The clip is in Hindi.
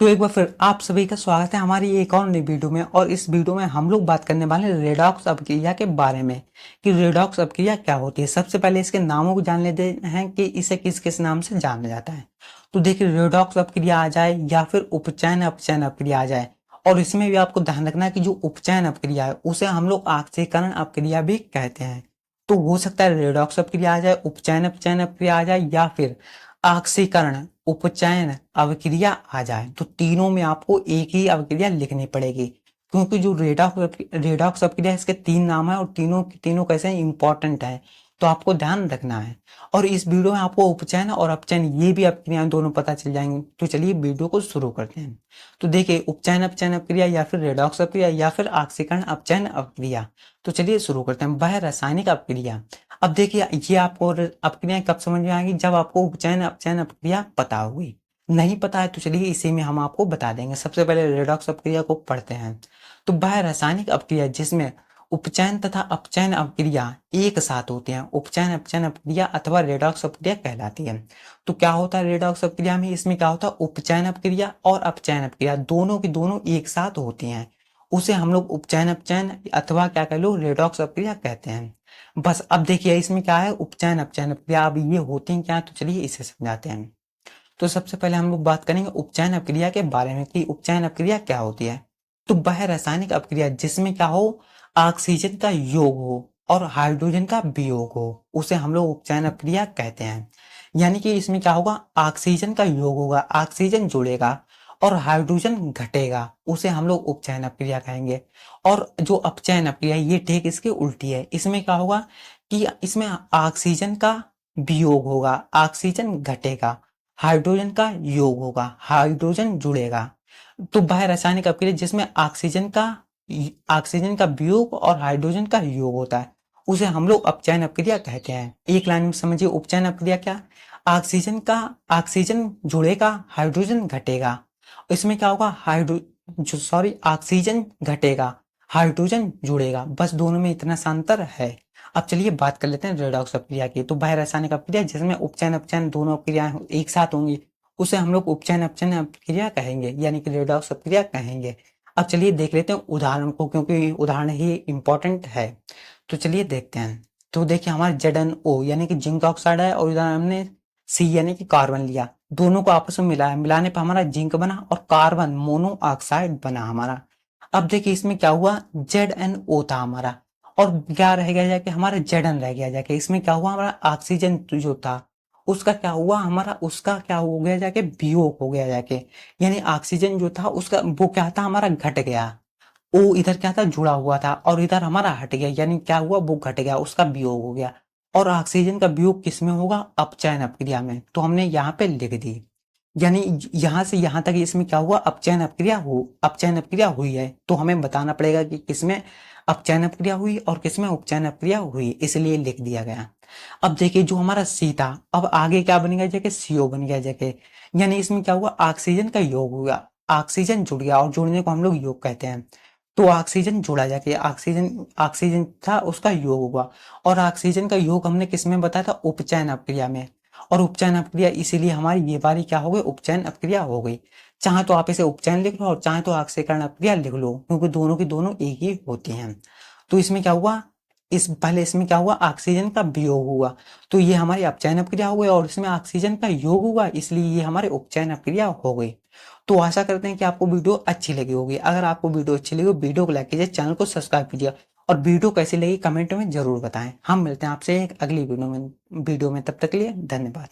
तो एक बार फिर आप सभी का स्वागत है हमारी एक और नई वीडियो में। और इस वीडियो में हम लोग बात करने वाले हैं रेडॉक्स अपक्रिया के बारे में कि रेडॉक्स अपक्रिया क्या होती है। सबसे पहले इसके नामों को जान लेते हैं कि इसे किस किस नाम से जाना जाता है। तो देखिए, रेडॉक्स अपक्रिया आ जाए या फिर उपचयन अपचयन अपक्रिया आ जाए, और इसमें भी आपको ध्यान रखना है कि जो उपचयन अपक्रिया है उसे हम लोग आक्सीकरण अपक्रिया भी कहते हैं। तो हो सकता है रेडॉक्स अपक्रिया आ जाए, उपचयन अपचयन अपक्रिया आ जाए, या फिर आक्सीकरण उपचयन अवक्रिया आ जाए। तो तीनों में आपको एक ही अवक्रिया लिखनी पड़ेगी, क्योंकि जो रेडॉक्स अवक्रिया इसके तीन नाम है और तीनों तीनों कैसे इंपॉर्टेंट है, तो आपको ध्यान रखना है। और इस वीडियो में आपको उपचयन और अपचयन ये भी अपक्रियाएं दोनों पता चल जाएंगी। तो चलिए वीडियो को शुरू करते हैं। तो देखिए, उपचयन अपचयन अपक्रिया या फिर रेडॉक्स अपक्रिया या फिर आक्सीकरण अपचयन अपक्रिया। तो चलिए शुरू करते हैं। वह रासायनिक अपक्रिया। अब देखिए, ये आपको अपक्रियाएं कब समझ में आएंगी, जब आपको उपचयन अपचयन अपक्रिया पता होगी। नहीं पता है तो चलिए इसी में हम आपको बता देंगे। सबसे पहले रेडॉक्स अपक्रिया को पढ़ते हैं। तो वह रासायनिक अपक्रिया जिसमें उपचयन तथा अपचयन अपक्रिया एक साथ होते हैं, उपचयन अपचयन अपक्रिया अथवा रेडॉक्स अपक्रिया कहलाती है। तो क्या होता है रेडॉक्स अपक्रिया में, इसमें क्या होता है, उपचयन अपक्रिया और अपचयन अपक्रिया दोनों की दोनों एक साथ होती हैं, उसे हम लोग उपचयन अपचयन अथवा क्या कह लो रेडॉक्स अपक्रिया कहते हैं। बस अब देखिए, इसमें क्या है, उपचयन अपचयन अपक्रिया। अब ये होती हैं क्या, तो चलिए इसे समझाते हैं। तो सबसे पहले हम लोग बात करेंगे उपचयन अपक्रिया के बारे में कि उपचयन अपक्रिया क्या होती है। तो वह रासायनिक अपक्रिया जिसमें क्या हो, ऑक्सीजन का योग हो और हाइड्रोजन का वियोग हो, उसे हम लोग उपचयन अपक्रिया कहते हैं। यानी कि इसमें क्या होगा, ऑक्सीजन का योग होगा, ऑक्सीजन जुड़ेगा और हाइड्रोजन घटेगा, उसे हम लोग उपचयन अपक्रिया कहेंगे। और जो अपचयन अपक्रिया ये ठीक इसकी उल्टी है। इसमें क्या होगा कि इसमें ऑक्सीजन का वियोग होगा, ऑक्सीजन घटेगा, हाइड्रोजन का योग होगा, हाइड्रोजन जुड़ेगा। तो वह रासायनिक अपक्रिया जिसमें ऑक्सीजन का वियोग और हाइड्रोजन का योग होता है, उसे हम लोग अपचयन अपक्रिया कहते हैं। एक लाइन में समझिए उपचयन अपक्रिया क्या, ऑक्सीजन जुड़ेगा, हाइड्रोजन घटेगा। इसमें क्या होगा, ऑक्सीजन घटेगा, हाइड्रोजन जुड़ेगा, बस दोनों में इतना सा अंतर है। अब चलिए बात कर लेते हैं रेडॉक्स अपक्रिया की। तो वह रासायनिक अपक्रिया जिसमें उपचयन अपचयन दोनों अपक्रियाएं एक साथ होंगी, उसे हम लोग उपचयन अपचयन अपक्रिया कहेंगे, यानी कि रेडॉक्स अपक्रिया कहेंगे। अब चलिए देख लेते हैं उदाहरण को, क्योंकि उदाहरण ही इंपॉर्टेंट है। तो चलिए देखते हैं। तो देखिए, हमारा ZnO यानी कि जिंक ऑक्साइड है, और इधर हमने सी यानी कि कार्बन लिया, दोनों को आपस में मिलाया, मिलाने पर हमारा जिंक बना और कार्बन मोनो ऑक्साइड बना हमारा। अब देखिए, इसमें क्या हुआ, ZnO था हमारा, और क्या रह गया जाके, हमारा Zn रह गया जाके। इसमें क्या हुआ, हमारा ऑक्सीजन जो था उसका क्या हुआ, हमारा उसका क्या हो गया जाके, वियोग हो गया जाके। यानी ऑक्सीजन जो था उसका वो क्या था, हमारा घट गया। ओ इधर क्या था, जुड़ा हुआ था, और इधर हमारा हट गया, यानी क्या हुआ, वो घट गया, उसका वियोग हो गया। और ऑक्सीजन का वियोग किस में होगा, अपचयन अपक्रिया में। तो हमने यहाँ पे लिख दी, यानी यहां से यहां तक इसमें क्या हुआ, अपचयन अपक्रिया हुई है। तो हमें बताना पड़ेगा कि किसमें अपचयन अपक्रिया हुई और किसमें उपचयन अपक्रिया हुई, इसलिए लिख दिया गया। अब देखिए, जो हमारा सी था, अब आगे क्या बन गया जगह, CO बन गया जगह। यानी इसमें क्या हुआ, ऑक्सीजन का योग हुआ, ऑक्सीजन जुड़ गया, और जुड़ने को हम लोग योग कहते हैं। तो ऑक्सीजन जुड़ा जाके, ऑक्सीजन ऑक्सीजन था उसका योग हुआ, और ऑक्सीजन का योग हमने किसमें बताया था, उपचयन अपक्रिया में। और उपचयन अपक्रिया इसीलिए हमारी ये बारी क्या हो गई, उपचयन अपक्रिया हो गई। चाहे तो आप इसे उपचयन लिख लो और चाहे तो ऑक्सीकरण अपक्रिया लिख लो, क्योंकि दोनों की दोनों एक ही होती हैं। तो इसमें क्या हुआ, इस पहले इसमें क्या हुआ, ऑक्सीजन का वियोग हुआ, तो ये हमारी अपचयन अपक्रिया हो गई, और इसमें ऑक्सीजन का योग हुआ, इसलिए ये हमारे उपचयन अपक्रिया हो गई। तो आशा करते हैं कि आपको वीडियो अच्छी लगी होगी। अगर आपको वीडियो अच्छी लगी, वीडियो को लाइक कीजिए, चैनल को सब्सक्राइब कीजिए, और वीडियो कैसी लगी कमेंट में जरूर बताएं। हम मिलते हैं आपसे एक अगली वीडियो में। तब तक के लिए धन्यवाद।